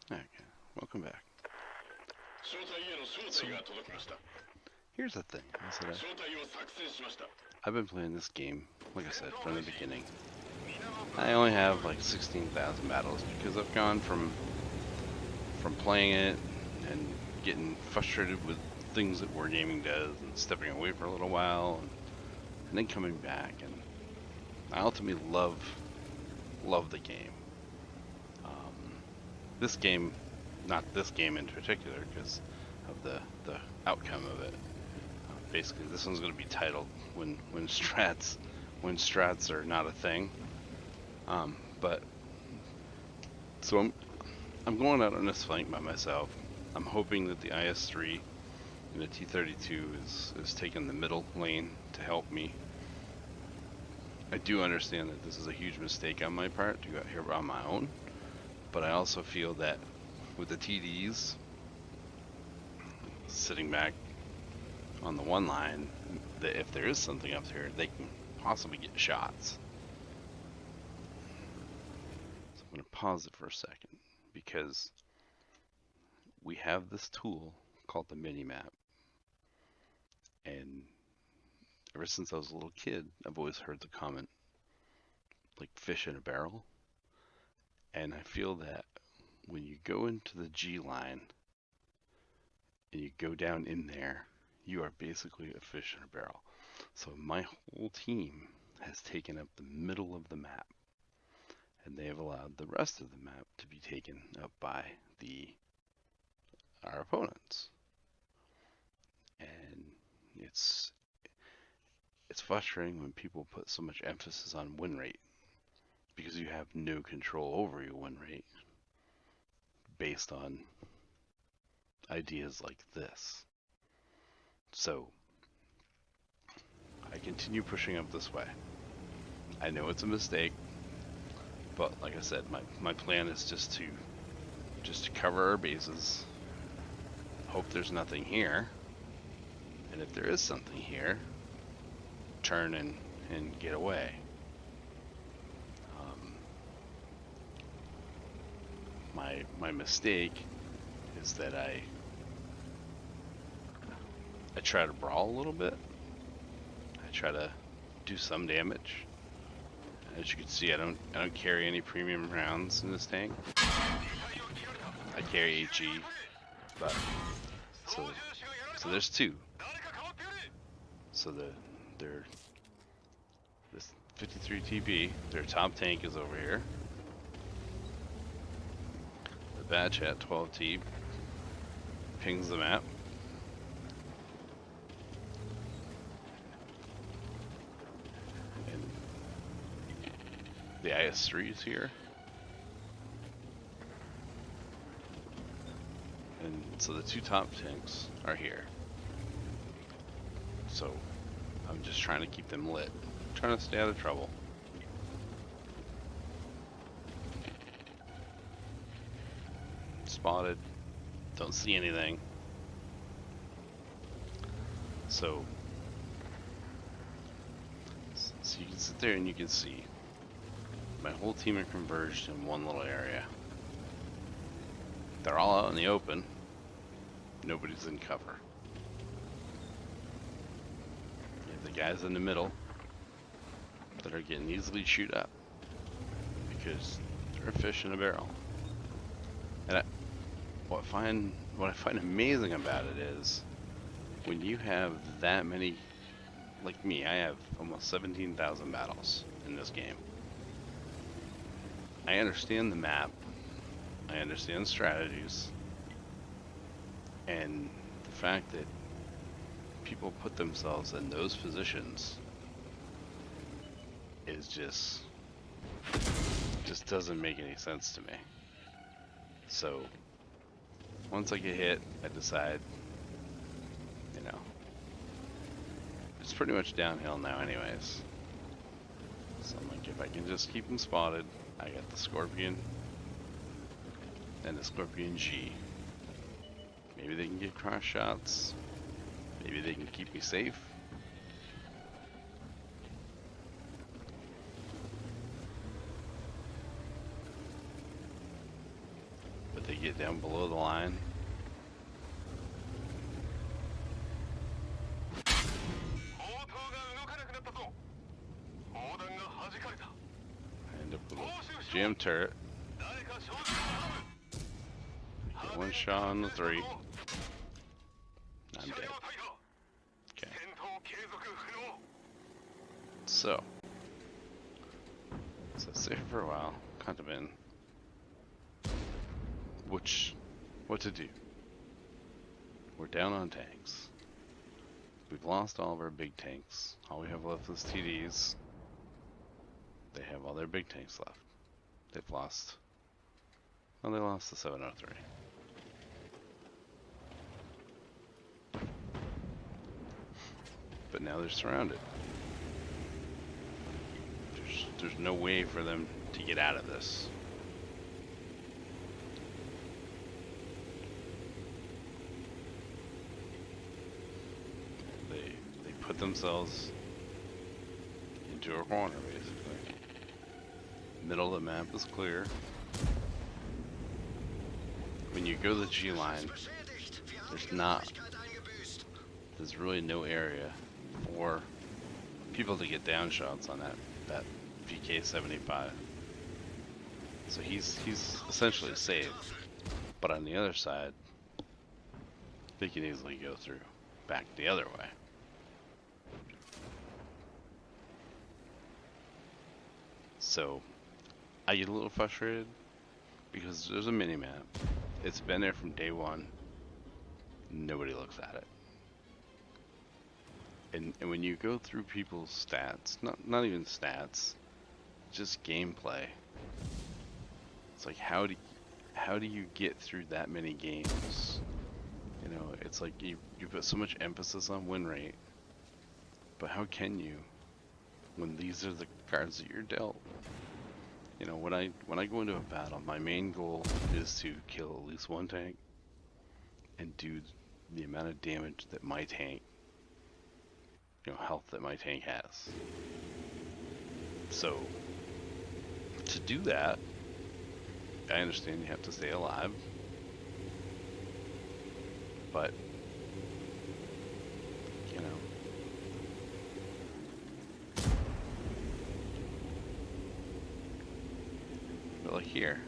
Okay, welcome back. So, here's the thing, is that I've been playing this game, like I said, from the beginning. I only have like 16,000 battles because I've gone from playing it and getting frustrated with things that wargaming does and stepping away for a little while and then coming back, and I ultimately love the game. Um, this game, not this game in particular, because of the outcome of it. Basically, this one's going to be titled when strats are not a thing. But so I'm going out on this flank by myself. I'm hoping that the IS-3 and the T-32 is taking the middle lane to help me. I do understand that this is a huge mistake on my part to go out here on my own, but I also feel that with the TDs sitting back on the one line, that if there is something up here, they can possibly get shots. So I'm going to pause it for a second because we have this tool called the mini-map, and ever since I was a little kid, I've always heard the comment, like fish in a barrel, and I feel that when you go into the G line and you go down in there, you are basically a fish in a barrel. So my whole team has taken up the middle of the map, and they have allowed the rest of the map to be taken up by our opponents. And it's frustrating when people put so much emphasis on win rate because you have no control over your win rate based on ideas like this. So I continue pushing up this way. I know it's a mistake, but like I said, my plan is just to cover our bases, hope there's nothing here, and if there is something here, turn and get away. My mistake is that I try to brawl a little bit. I try to do some damage. As you can see, I don't carry any premium rounds in this tank. I carry HE, but so there's two. So they're this 53 TB. Their top tank is over here. The badge at 12T pings the map. And the IS-3 is here. And so the two top tanks are here. So I'm just trying to keep them lit. I'm trying to stay out of trouble. Spotted. Don't see anything. So you can sit there and you can see my whole team are converged in one little area. They're all out in the open. Nobody's in cover. You have the guys in the middle that are getting easily chewed up because they're a fish in a barrel. And what I find amazing about it is when you have that many, like me, I have almost 17,000 battles in this game. I understand the map, I understand strategies, and the fact that people put themselves in those positions is just doesn't make any sense to me. So once I get hit, I decide, it's pretty much downhill now anyways. So I'm like, if I can just keep them spotted, I got the Scorpion and the Scorpion G. Maybe they can get cross shots. Maybe they can keep me safe. But they get down below the line. I end up with a jam turret. Get one shot on the 3. I'm dead. Okay. So safe for a while. Kind of in. What to do? We're down on tanks. We've lost all of our big tanks. All we have left is TDs. They have all their big tanks left. They've lost. Well, they lost the 703. But now they're surrounded. There's no way for them to get out of this. They put themselves into a corner, basically. Middle of the map is clear. When you go to the G line, there's really no area for people to get down shots on that VK-75. So he's essentially safe. But on the other side, they can easily go through back the other way. So I get a little frustrated because there's a mini-map. It's been there from day one. Nobody looks at it. And when you go through people's stats, not even stats, just gameplay, it's like how do you get through that many games? You know, it's like you put so much emphasis on win rate, but how can you when these are the cards that you're dealt? You know, when I go into a battle, my main goal is to kill at least one tank and do the amount of damage that my tank, health that my tank has. So to do that, I understand you have to stay alive, but but like here,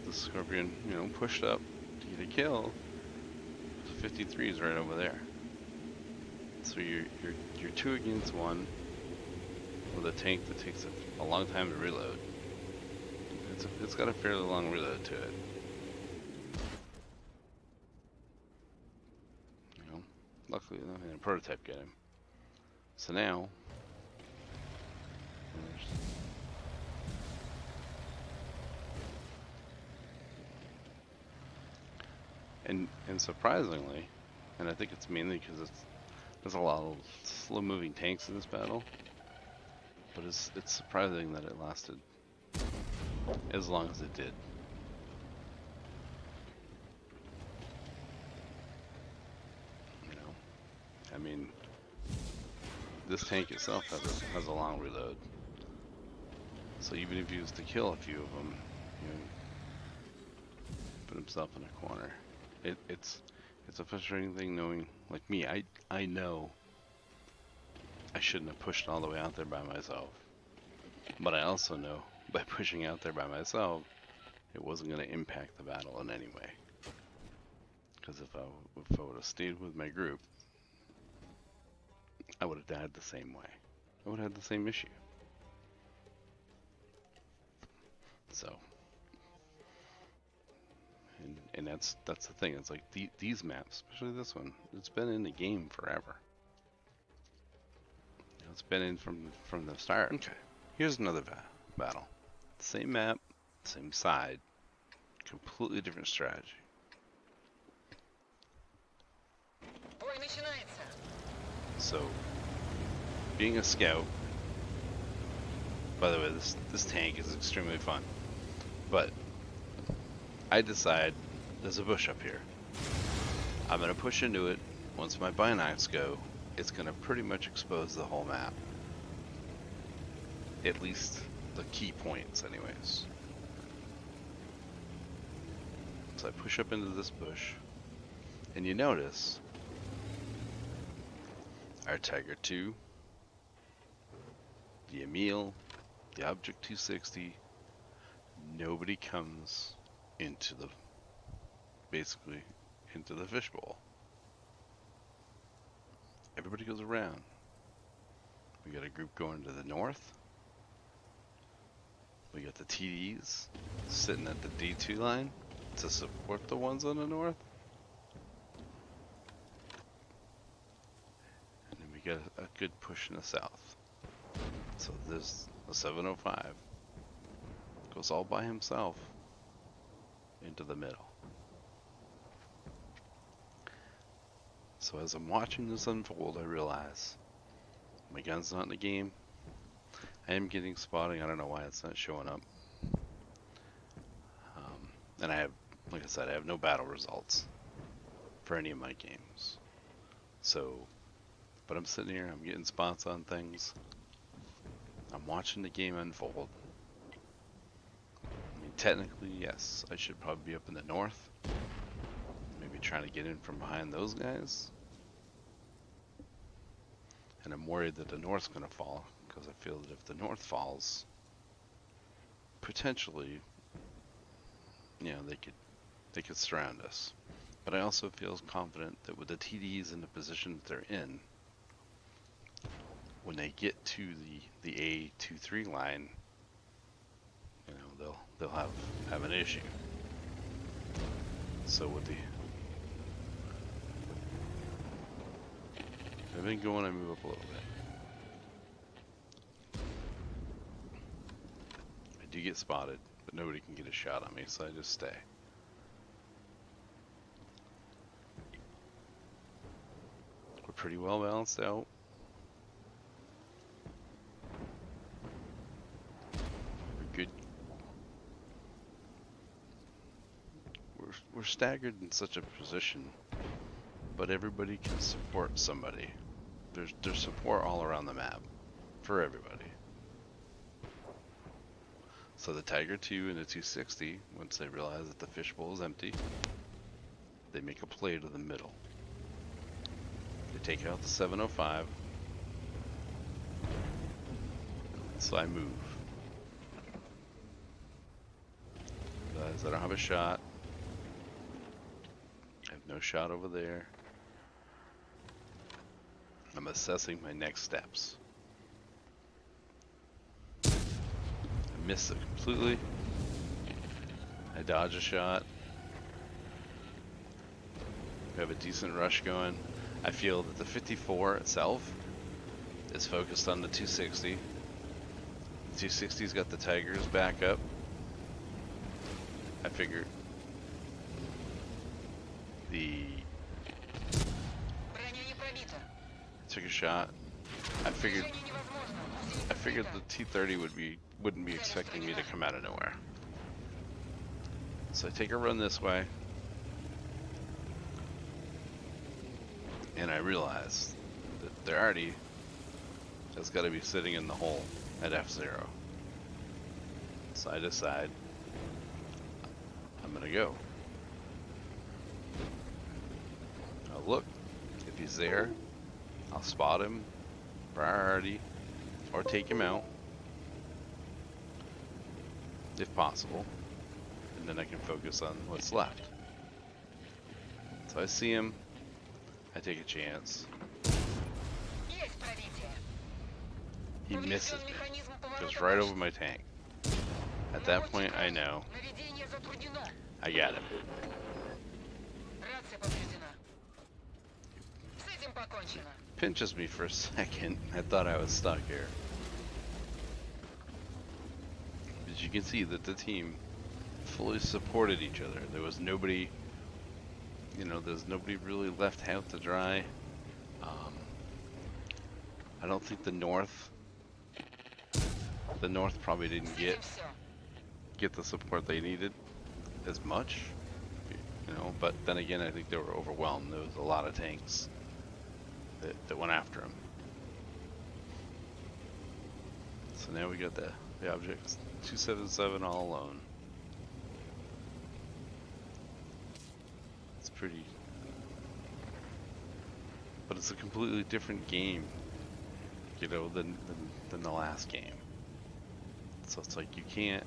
the Scorpion, pushed up to get a kill. The 53 is right over there. So you're 2 against 1 with a tank that takes a long time to reload. It's got a fairly long reload to it. Luckily, a prototype get him. So now, and surprisingly, and I think it's mainly because there's a lot of slow-moving tanks in this battle, but it's surprising that it lasted as long as it did. I mean, this tank itself has a long reload. So even if he was to kill a few of them, put himself in a corner. It's a frustrating thing knowing, like me, I know I shouldn't have pushed all the way out there by myself. But I also know by pushing out there by myself, it wasn't going to impact the battle in any way. Because if I would have stayed with my group, I would have died the same way. I would have had the same issue. So, and that's the thing. It's like these maps, especially this one, it's been in the game forever. It's been in from the start. Okay, here's another battle. Same map, same side, completely different strategy. So, being a scout, by the way, this tank is extremely fun, but I decide there's a bush up here. I'm going to push into it. Once my binocs go, it's going to pretty much expose the whole map. At least the key points anyways. So I push up into this bush, and you notice our Tiger 2, the Emil, the Object 260, nobody comes into the, basically, into the fishbowl. Everybody goes around. We got a group going to the north. We got the TDs sitting at the D2 line to support the ones on the north. And then we got a good push in the south. So this, the 705, goes all by himself into the middle. So as I'm watching this unfold, I realize my gun's not in the game. I am getting spotting. I don't know why it's not showing up. And I have, like I said, I have no battle results for any of my games. So, but I'm sitting here, I'm getting spots on things. I'm watching the game unfold. I mean, technically, yes, I should probably be up in the north. Maybe trying to get in from behind those guys. And I'm worried that the north's going to fall, because I feel that if the north falls, potentially, you know, they could surround us. But I also feel confident that with the TDs in the position that they're in, when they get to the A23 line, you know, they'll have an issue. So with the, I've been going, I move up a little bit. I do get spotted, but nobody can get a shot on me, so I just stay. We're pretty well balanced out. We're good. We're staggered in such a position, but everybody can support somebody. There's support all around the map for everybody. So the Tiger 2 and the 260, once they realize that the fishbowl is empty, they make a play to the middle. They take out the 705. So I move. Realize I don't have a shot. I have no shot over there. I'm assessing my next steps. I miss it completely. I dodge a shot. We have a decent rush going. I feel that the 54 itself is focused on the 260. The 260's got the Tigers back up. I figured took a shot. I figured the T-30 wouldn't be expecting me to come out of nowhere. So I take a run this way, and I realize that they're already just got to be sitting in the hole at F0. So I decide I'm gonna go. I'll look. If he's there, I'll spot him, priority, or take him out, if possible, and then I can focus on what's left. So I see him, I take a chance. He misses me, goes right over my tank. At that point, I know I got him. Pinches me for a second. I thought I was stuck here. But you can see that the team fully supported each other. There was nobody, you know, there's nobody really left out to dry. I don't think the North probably didn't get the support they needed as much, you know, but then again, I think they were overwhelmed. There was a lot of tanks that went after him. So now we got the Object 277 all alone. pretty, but it's a completely different game, you know, than the last game. So it's like you can't,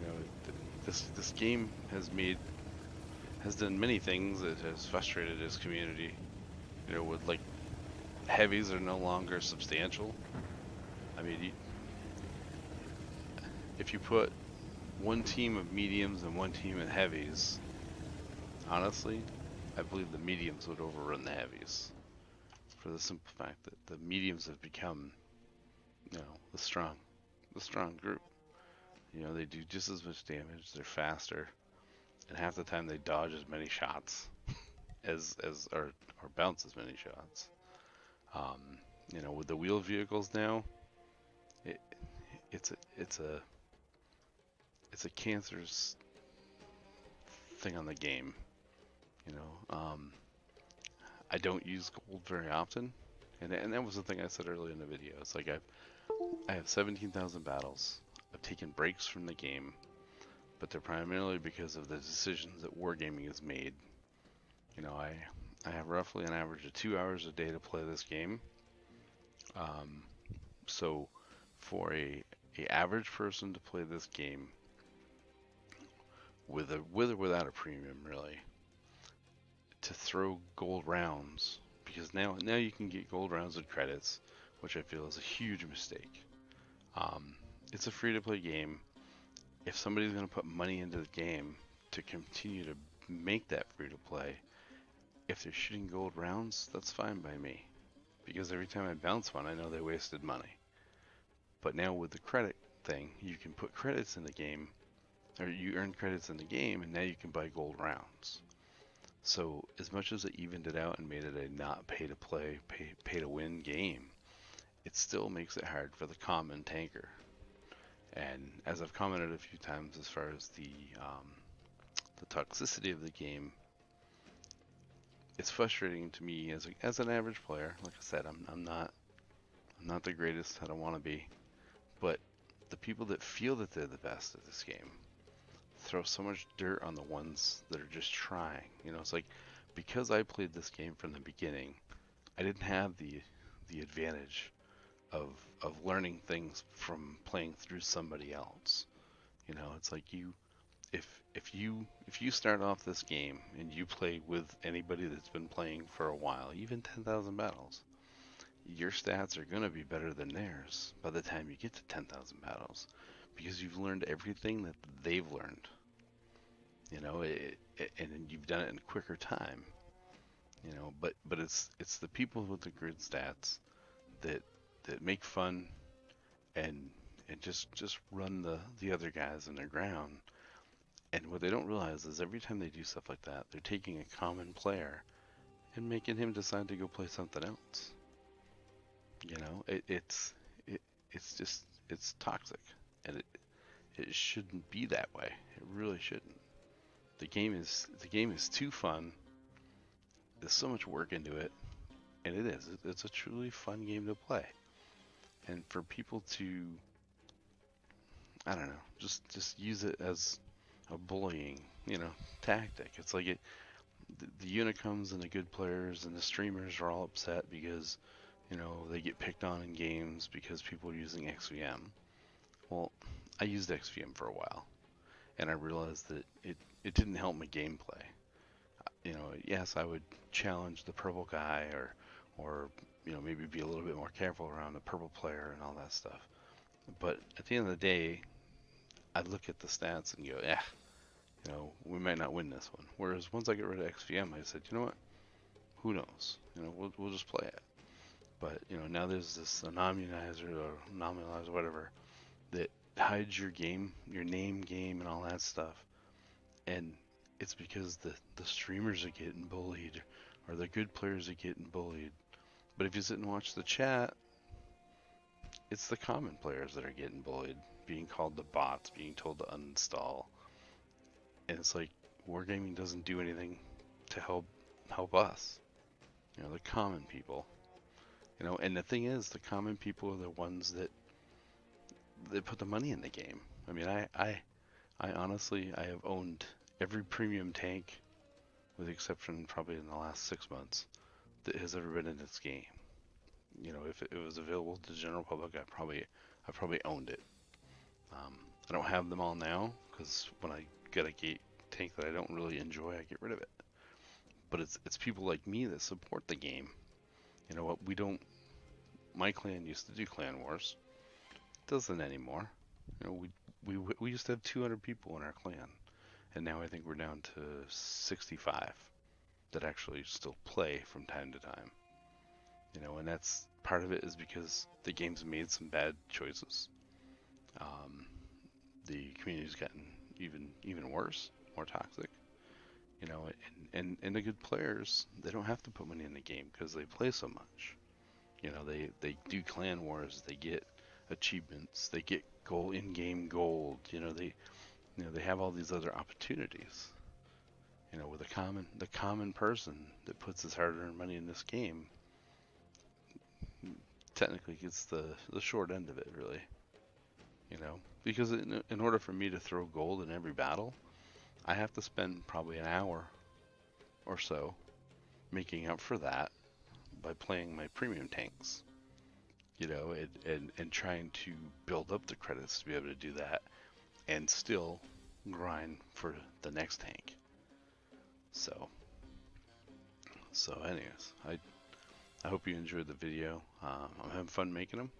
you know, this game has done many things that has frustrated its community. You know, with like heavies are no longer substantial. I mean, if you put one team of mediums and one team of heavies, honestly, I believe the mediums would overrun the heavies. For the simple fact that the mediums have become, you know, the strong group. You know, they do just as much damage. They're faster, and half the time they dodge as many shots or bounce as many shots. Um, you know, with the wheeled vehicles now, it, it's a it's a it's a cancerous thing on the game. You know, I don't use gold very often, and that was the thing I said earlier in the video. It's like I have 17,000 battles. I've taken breaks from the game, but they're primarily because of the decisions that wargaming has made. You know, I have roughly an average of 2 hours a day to play this game. Um, so for a average person to play this game with or without a premium, really, to throw gold rounds, because now you can get gold rounds with credits, which I feel is a huge mistake. Um, it's a free to play game. If somebody's going to put money into the game to continue to make that free to play, if they're shooting gold rounds, that's fine by me, because every time I bounce one, I know they wasted money. But now with the credit thing, you can put credits in the game, or you earn credits in the game, and now you can buy gold rounds. So as much as it evened it out and made it a not pay to play, pay to win game, it still makes it hard for the common tanker. And as I've commented a few times, as far as the toxicity of the game, it's frustrating to me as an average player. Like I said, I'm not the greatest. I don't want to be, but the people that feel that they're the best at this game throw so much dirt on the ones that are just trying. You know, it's like, because I played this game from the beginning, I didn't have the advantage of learning things from playing through somebody else. You know, it's like if you start off this game and you play with anybody that's been playing for a while, even 10,000 battles, your stats are going to be better than theirs by the time you get to 10,000 battles, because you've learned everything that they've learned. You know, and you've done it in a quicker time. You know, but it's the people with the grid stats that make fun and just run the other guys in their ground. And what they don't realize is every time they do stuff like that, they're taking a common player and making him decide to go play something else. You know, it's just it's toxic, and it shouldn't be that way. It really shouldn't. The game is too fun. There's so much work into it, and it is. It's a truly fun game to play. And for people to, I don't know, just use it as a bullying, you know, tactic. It's like the Unicums and the good players and the streamers are all upset because, you know, they get picked on in games because people are using XVM. Well, I used XVM for a while, and I realized that it didn't help my gameplay. You know, yes, I would challenge the purple guy, or you know, maybe be a little bit more careful around the purple player and all that stuff. But at the end of the day, I look at the stats and go, yeah, you know, we might not win this one. Whereas once I get rid of XVM, I said, you know what? Who knows? You know, we'll just play it. But you know, now there's this anonymizer or nominalizer, whatever, that hides your game, your name, game, and all that stuff. And it's because the streamers are getting bullied, or the good players are getting bullied. But if you sit and watch the chat, it's the common players that are getting bullied, being called the bots, being told to uninstall. And it's like, wargaming doesn't do anything to help us. You know, the common people. You know, and the thing is, the common people are the ones that put the money in the game. I mean, I honestly, I have owned every premium tank, with the exception probably in the last 6 months, that has ever been in this game. You know, if it was available to the general public, I probably owned it. I don't have them all now because when I get a tank that I don't really enjoy, I get rid of it. But it's people like me that support the game. You know what? We don't. My clan used to do clan wars. It doesn't anymore. You know, we used to have 200 people in our clan, and now I think we're down to 65 that actually still play from time to time. You know, and that's part of it is because the game's made some bad choices. Um, the community's gotten even worse, more toxic. You know, and the good players, they don't have to put money in the game because they play so much. You know, they do clan wars, they get achievements, they get gold in-game gold. They have all these other opportunities. You know, with the common person that puts his hard-earned money in this game technically gets the short end of it, really. You know, because in order for me to throw gold in every battle, I have to spend probably an hour or so making up for that by playing my premium tanks. You know, and trying to build up the credits to be able to do that and still grind for the next tank. So, anyways, I hope you enjoyed the video. I'm having fun making them.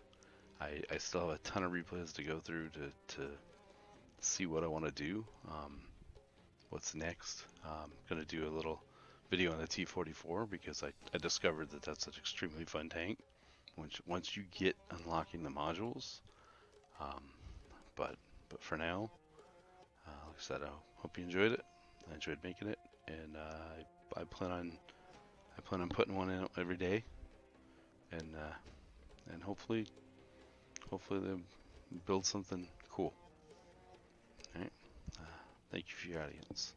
I still have a ton of replays to go through to see what I want to do. What's next? I'm going to do a little video on the T-44 because I discovered that that's an extremely fun tank once you get unlocking the modules. Um, but for now, like I said, I hope you enjoyed it. I enjoyed making it, and I plan on putting one in every day, and hopefully they build something cool. All right. Thank you for your audience.